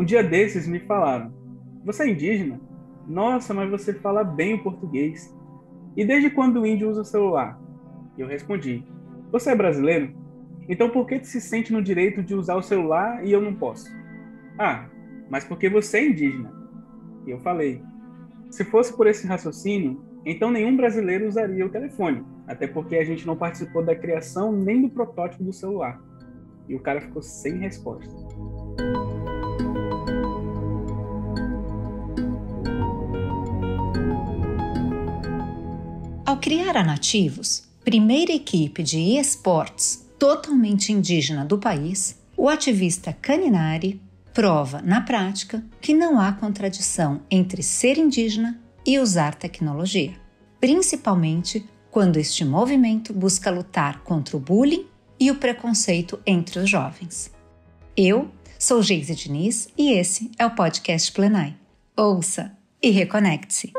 dia desses me falaram: "Você é indígena? Nossa, mas você fala bem o português. E desde quando o índio usa o celular?" Eu respondi: "Você é brasileiro? Então por que se sente no direito de usar o celular e eu não posso?" "Ah, mas porque você é indígena." E eu falei: "Se fosse por esse raciocínio, então nenhum brasileiro usaria o telefone, até porque a gente não participou da criação nem do protótipo do celular." E o cara ficou sem resposta. Ao criar a Nativos, primeira equipe de esportes totalmente indígena do país, o ativista Caninari prova, na prática, que não há contradição entre ser indígena e usar tecnologia, principalmente quando este movimento busca lutar contra o bullying e o preconceito entre os jovens. Eu sou Geise Diniz e esse é o podcast Plenai. Ouça e reconecte-se.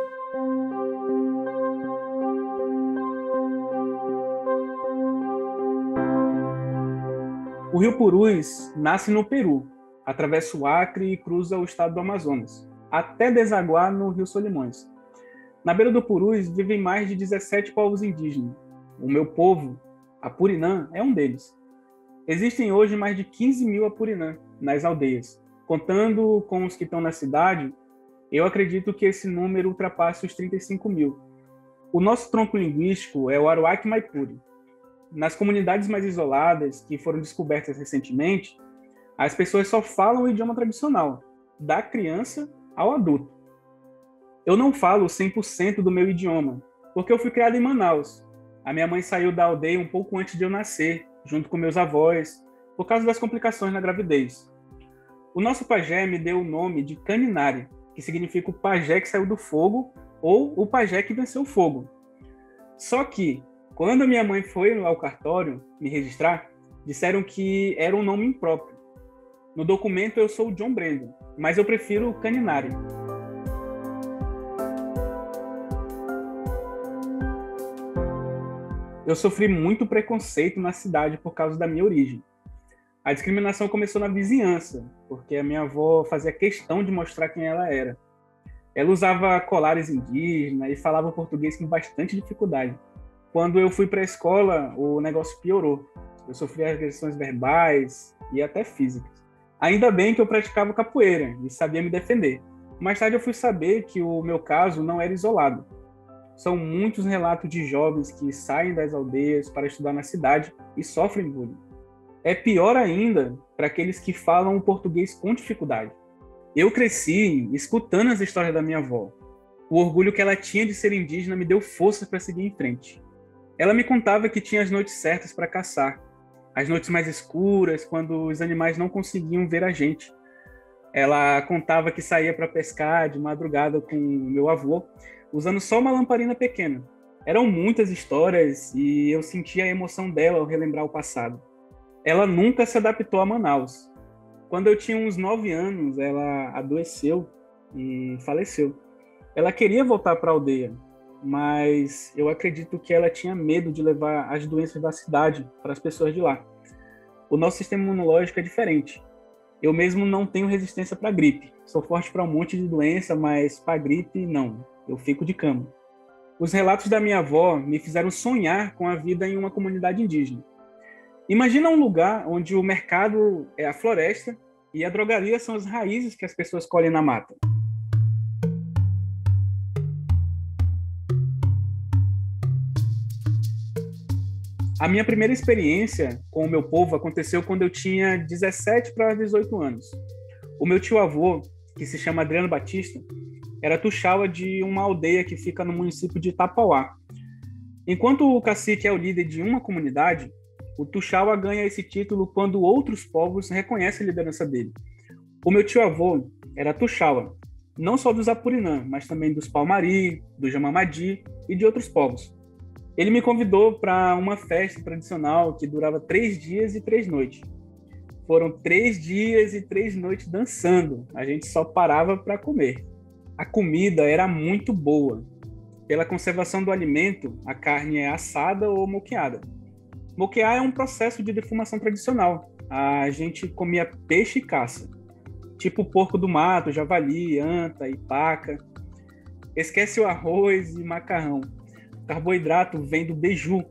O rio Purus nasce no Peru, atravessa o Acre e cruza o estado do Amazonas, até desaguar no rio Solimões. Na beira do Purus vivem mais de 17 povos indígenas. O meu povo, Apurinã, é um deles. Existem hoje mais de 15 mil Apurinã nas aldeias. Contando com os que estão na cidade, eu acredito que esse número ultrapasse os 35 mil. O nosso tronco linguístico é o Aruac Maipuri. Nas comunidades mais isoladas, que foram descobertas recentemente, as pessoas só falam o idioma tradicional, da criança ao adulto. Eu não falo 100% do meu idioma, porque eu fui criado em Manaus. A minha mãe saiu da aldeia um pouco antes de eu nascer, junto com meus avós, por causa das complicações na gravidez. O nosso pajé me deu o nome de Caninari, que significa o pajé que saiu do fogo ou o pajé que venceu o fogo. Só que, quando a minha mãe foi ao cartório me registrar, disseram que era um nome impróprio. No documento eu sou o John Brandon, mas eu prefiro Caninari. Eu sofri muito preconceito na cidade por causa da minha origem. A discriminação começou na vizinhança, porque a minha avó fazia questão de mostrar quem ela era. Ela usava colares indígenas e falava português com bastante dificuldade. Quando eu fui para a escola, o negócio piorou. Eu sofri agressões verbais e até físicas. Ainda bem que eu praticava capoeira e sabia me defender. Mais tarde eu fui saber que o meu caso não era isolado. São muitos relatos de jovens que saem das aldeias para estudar na cidade e sofrem bullying. É pior ainda para aqueles que falam o português com dificuldade. Eu cresci escutando as histórias da minha avó. O orgulho que ela tinha de ser indígena me deu força para seguir em frente. Ela me contava que tinha as noites certas para caçar, as noites mais escuras, quando os animais não conseguiam ver a gente. Ela contava que saía para pescar de madrugada com o meu avô, usando só uma lamparina pequena. Eram muitas histórias e eu sentia a emoção dela ao relembrar o passado. Ela nunca se adaptou a Manaus. Quando eu tinha uns 9 anos, ela adoeceu e faleceu. Ela queria voltar para a aldeia, mas eu acredito que ela tinha medo de levar as doenças da cidade para as pessoas de lá. O nosso sistema imunológico é diferente. Eu mesmo não tenho resistência para gripe. Sou forte para um monte de doença, mas para gripe, não. Eu fico de cama. Os relatos da minha avó me fizeram sonhar com a vida em uma comunidade indígena. Imagina um lugar onde o mercado é a floresta e a drogaria são as raízes que as pessoas colhem na mata. A minha primeira experiência com o meu povo aconteceu quando eu tinha 17 para 18 anos. O meu tio-avô, que se chama Adriano Batista, era tuxaua de uma aldeia que fica no município de Itapauá. Enquanto o cacique é o líder de uma comunidade, o tuxaua ganha esse título quando outros povos reconhecem a liderança dele. O meu tio-avô era tuxaua, não só dos Apurinã, mas também dos Palmari, do Jamamadi e de outros povos. Ele me convidou para uma festa tradicional que durava 3 dias e 3 noites. Foram 3 dias e 3 noites dançando. A gente só parava para comer. A comida era muito boa. Pela conservação do alimento, a carne é assada ou moqueada. Moquear é um processo de defumação tradicional. A gente comia peixe e caça. tipo porco do mato, javali, anta e paca. Esquece o arroz e macarrão. O carboidrato vem do beiju,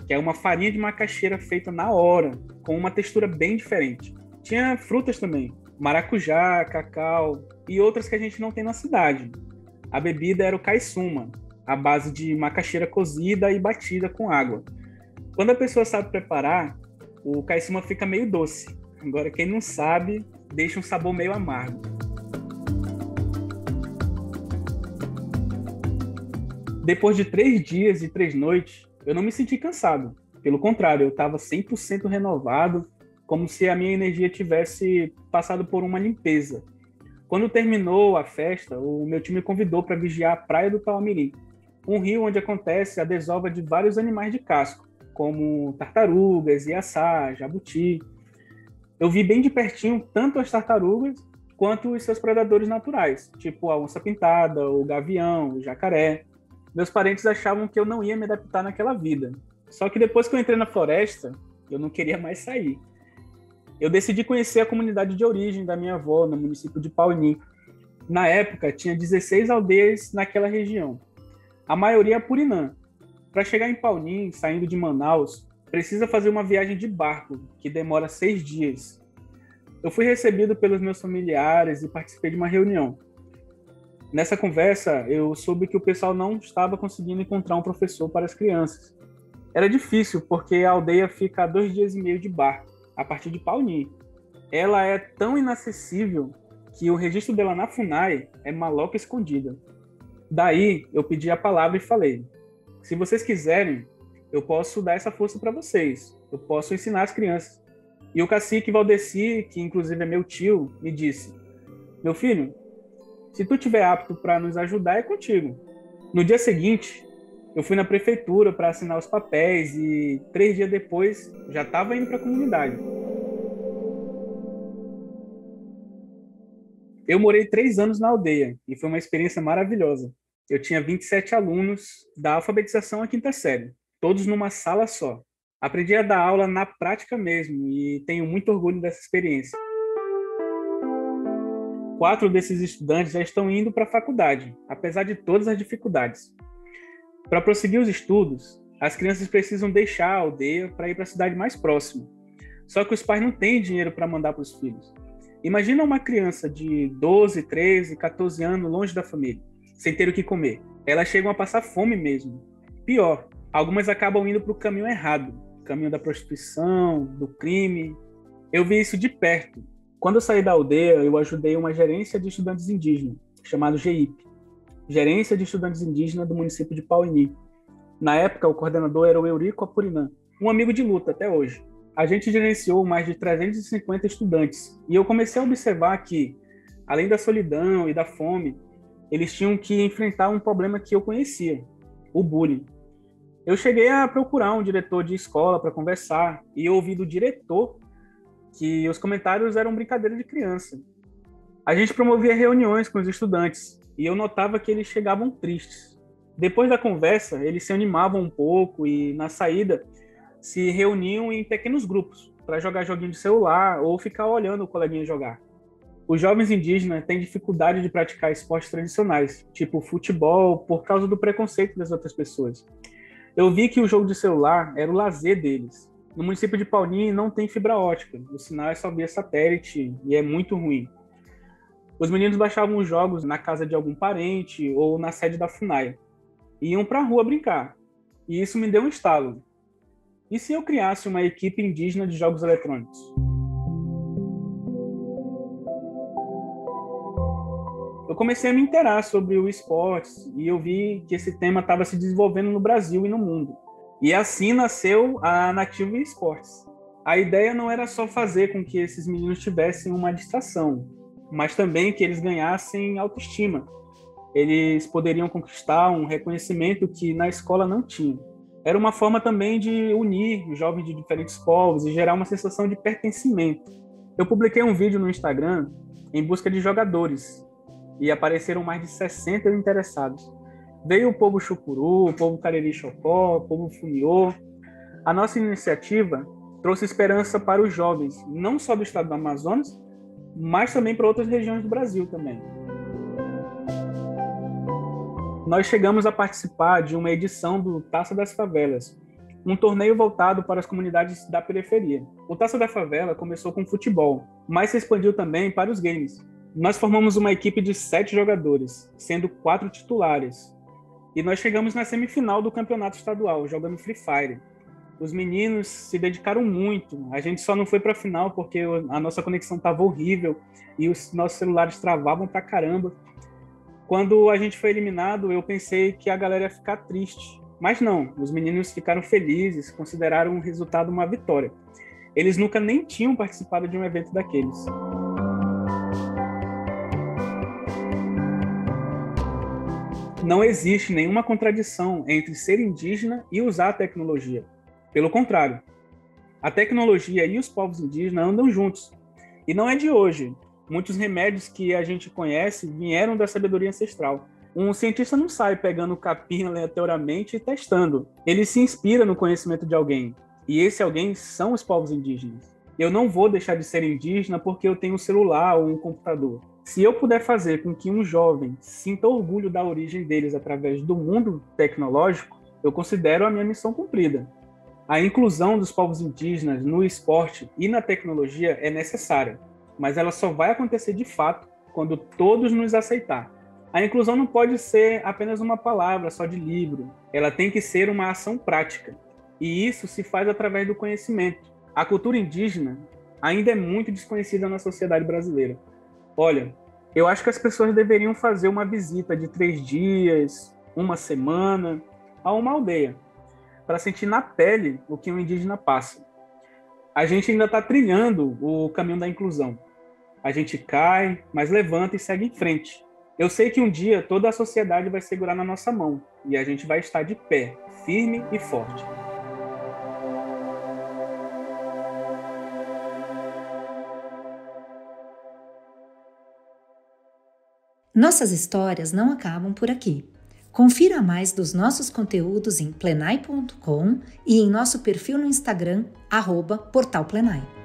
que é uma farinha de macaxeira feita na hora, com uma textura bem diferente. Tinha frutas também, maracujá, cacau e outras que a gente não tem na cidade. A bebida era o caiçuma, à base de macaxeira cozida e batida com água. Quando a pessoa sabe preparar, o caiçuma fica meio doce. Agora, quem não sabe, deixa um sabor meio amargo. Depois de 3 dias e 3 noites, eu não me senti cansado. Pelo contrário, eu estava 100% renovado, como se a minha energia tivesse passado por uma limpeza. Quando terminou a festa, o meu time me convidou para vigiar a Praia do Tauamirim, um rio onde acontece a desova de vários animais de casco, como tartarugas, iaçá, jabuti. Eu vi bem de pertinho tanto as tartarugas quanto os seus predadores naturais, tipo a onça-pintada, o gavião, o jacaré. Meus parentes achavam que eu não ia me adaptar naquela vida. Só que depois que eu entrei na floresta, eu não queria mais sair. Eu decidi conhecer a comunidade de origem da minha avó, no município de Pauni. Na época, tinha 16 aldeias naquela região. A maioria é Purinã. Para chegar em Pauni, saindo de Manaus, precisa fazer uma viagem de barco, que demora 6 dias. Eu fui recebido pelos meus familiares e participei de uma reunião. Nessa conversa, eu soube que o pessoal não estava conseguindo encontrar um professor para as crianças. Era difícil, porque a aldeia fica a 2 dias e meio de barco, a partir de Pauni. Ela é tão inacessível que o registro dela na FUNAI é maloca escondida. Daí, eu pedi a palavra e falei: se vocês quiserem, eu posso dar essa força para vocês. Eu posso ensinar as crianças. E o cacique Valdeci, que inclusive é meu tio, me disse: meu filho, se tu estiver apto para nos ajudar, é contigo. No dia seguinte, eu fui na prefeitura para assinar os papéis e 3 dias depois já estava indo para a comunidade. Eu morei 3 anos na aldeia e foi uma experiência maravilhosa. Eu tinha 27 alunos da alfabetização à 5ª série, todos numa sala só. Aprendi a dar aula na prática mesmo e tenho muito orgulho dessa experiência. 4 desses estudantes já estão indo para a faculdade, apesar de todas as dificuldades. Para prosseguir os estudos, as crianças precisam deixar a aldeia para ir para a cidade mais próxima. Só que os pais não têm dinheiro para mandar para os filhos. Imagina uma criança de 12, 13, 14 anos longe da família, sem ter o que comer. Elas chegam a passar fome mesmo. Pior, algumas acabam indo para o caminho errado, caminho da prostituição, do crime. Eu vi isso de perto. Quando eu saí da aldeia, eu ajudei uma gerência de estudantes indígenas, chamado GEIP, Gerência de Estudantes Indígenas do município de Pauni. Na época, o coordenador era o Eurico Apurinã, um amigo de luta até hoje. A gente gerenciou mais de 350 estudantes, e eu comecei a observar que, além da solidão e da fome, eles tinham que enfrentar um problema que eu conhecia, o bullying. Eu cheguei a procurar um diretor de escola para conversar, e eu ouvi do diretor que os comentários eram brincadeira de criança. A gente promovia reuniões com os estudantes e eu notava que eles chegavam tristes. Depois da conversa, eles se animavam um pouco e, na saída, se reuniam em pequenos grupos para jogar joguinho de celular ou ficar olhando o coleguinha jogar. Os jovens indígenas têm dificuldade de praticar esportes tradicionais, tipo futebol, por causa do preconceito das outras pessoas. Eu vi que o jogo de celular era o lazer deles. No município de Pauni não tem fibra ótica, o sinal é só via satélite e é muito ruim. Os meninos baixavam os jogos na casa de algum parente ou na sede da FUNAI. Iam para a rua brincar. E isso me deu um estalo. E se eu criasse uma equipe indígena de jogos eletrônicos? Eu comecei a me inteirar sobre o esportes e eu vi que esse tema estava se desenvolvendo no Brasil e no mundo. E assim nasceu a Nativo Esportes. A ideia não era só fazer com que esses meninos tivessem uma distração, mas também que eles ganhassem autoestima. Eles poderiam conquistar um reconhecimento que na escola não tinham. Era uma forma também de unir os jovens de diferentes povos e gerar uma sensação de pertencimento. Eu publiquei um vídeo no Instagram em busca de jogadores e apareceram mais de 60 interessados. Veio o povo Chucuru, o povo Cariri-Chocó, o povo Funiô. A nossa iniciativa trouxe esperança para os jovens, não só do estado do Amazonas, mas também para outras regiões do Brasil também. Nós chegamos a participar de uma edição do Taça das Favelas, um torneio voltado para as comunidades da periferia. O Taça da Favela começou com futebol, mas se expandiu também para os games. Nós formamos uma equipe de 7 jogadores, sendo 4 titulares. E nós chegamos na semifinal do campeonato estadual, jogando Free Fire. Os meninos se dedicaram muito. A gente só não foi para a final porque a nossa conexão estava horrível e os nossos celulares travavam pra caramba. Quando a gente foi eliminado, eu pensei que a galera ia ficar triste. Mas não, os meninos ficaram felizes, consideraram o resultado uma vitória. Eles nunca nem tinham participado de um evento daqueles. Não existe nenhuma contradição entre ser indígena e usar a tecnologia. Pelo contrário, a tecnologia e os povos indígenas andam juntos. E não é de hoje. Muitos remédios que a gente conhece vieram da sabedoria ancestral. Um cientista não sai pegando capim aleatoriamente e testando. Ele se inspira no conhecimento de alguém. E esse alguém são os povos indígenas. Eu não vou deixar de ser indígena porque eu tenho um celular ou um computador. Se eu puder fazer com que um jovem sinta orgulho da origem deles através do mundo tecnológico, eu considero a minha missão cumprida. A inclusão dos povos indígenas no esporte e na tecnologia é necessária, mas ela só vai acontecer de fato quando todos nos aceitar. A inclusão não pode ser apenas uma palavra só de livro, ela tem que ser uma ação prática, e isso se faz através do conhecimento. A cultura indígena ainda é muito desconhecida na sociedade brasileira. Olha, eu acho que as pessoas deveriam fazer uma visita de 3 dias, uma semana, a uma aldeia, para sentir na pele o que um indígena passa. A gente ainda está trilhando o caminho da inclusão. A gente cai, mas levanta e segue em frente. Eu sei que um dia toda a sociedade vai segurar na nossa mão e a gente vai estar de pé, firme e forte. Nossas histórias não acabam por aqui. Confira mais dos nossos conteúdos em plenai.com e em nosso perfil no Instagram, @portalplenai.